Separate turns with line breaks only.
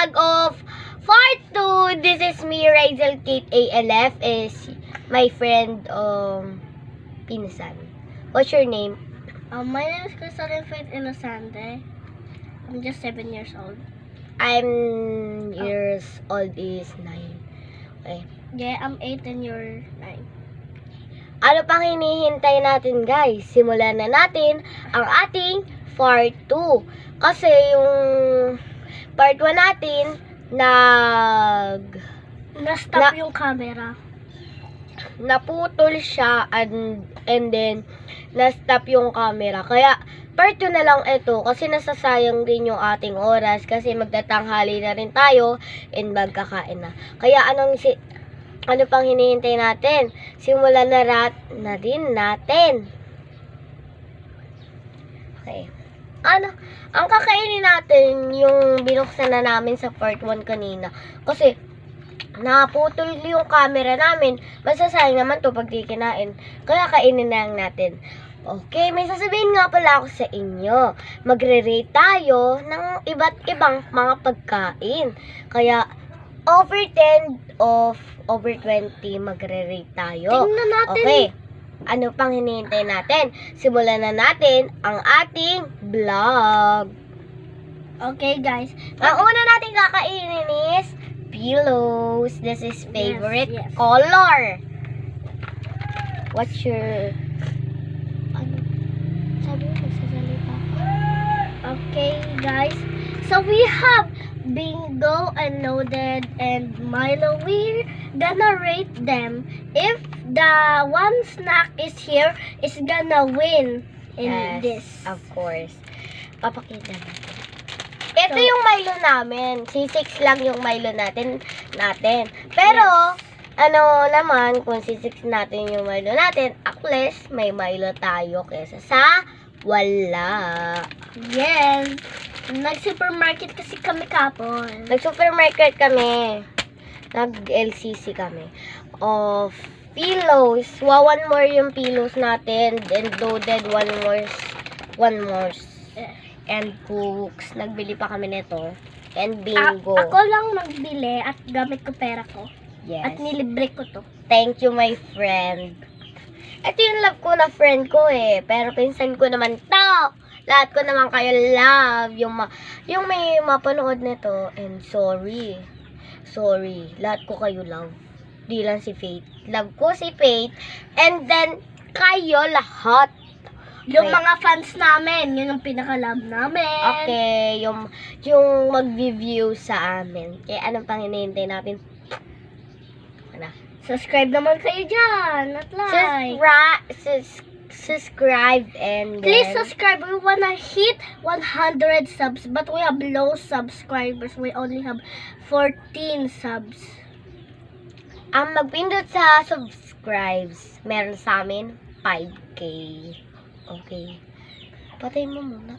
vlog of part 2. This is me, Raizel Kate ALF, is my friend, Pinasan. What's your name?
My name is Crystalline Faith Inosante. I'm just 7 years old.
I'm years old is 9. Okay.
Yeah, I'm 8 and you're 9.
Ano pang hinihintay natin, guys? Simulan na natin ang ating part 2. Kasi yung part 1 natin,
Na-stop yung camera.
naputol siya and then na-stop yung camera. Kaya part 2 na lang ito kasi nasasayang din yung ating oras kasi magtatanghali na rin tayo and magkakain na. Kaya ano pang hinihintay natin? Simulan na din natin. Okay. Ang kakainin natin yung binuksan na namin sa part 1 kanina. Kasi naputol yung camera namin. Masasayang naman to pag di kinain. Kaya kainin na lang natin. Okay, may sasabihin nga pala ako sa inyo. Magre-rate tayo ng iba't ibang mga pagkain. Kaya over 10 of over 20 magre-rate tayo.
Tingnan natin.
Okay. Ano pang hinihintay natin? Simulan na natin ang ating vlog.
Okay, guys.
Ang una natin kakainin is pillows. This is favorite
Yes.
color. What's your... Ano? Sabi mo, magsasalita ka.
Okay, guys. So we have Bingo and Loaded and Milo. We're gonna rate them. If the one snack is here, is gonna win in this.
Of course. Papakita natin. Ito yung Milo namin. C6 lang yung Milo natin. Pero, ano naman, kung C6 natin yung Milo natin, at least may Milo tayo kesa sa wala.
Yes. Nag-supermarket kasi kami kapon.
Nag-supermarket kmore Nag-LCC kami. Of pillows. One more yung pillows natin. And loaded one more. And books. Nagbili pa kami nito. And bingo.
Ako lang nagbili at gamit ko pera ko.
Yes.
At nilibre ko to.
Thank you, my friend. Ito yung love ko na friend ko eh. Pero pinsan ko naman to. Lahat ko naman kayo love. Yung may mapanood nito. And sorry. Lahat ko kayo love. Di lang si Faith. Love ko si Faith. And then, kayo lahat.
Yung
Okay.
mga fans namin, yun ang pinaka-love namin.
Okay, yung mag-review sa amin. Kaya anong pang hinihintay natin? Ano?
Subscribe naman kayo dyan. At like.
Subscribe and
Please
then,
subscribe. We wanna hit 100 subs, but we have low subscribers. We only have 14 subs.
ang magpindot sa subscribes, meron sa amin 5K. Okay. Patay mo muna.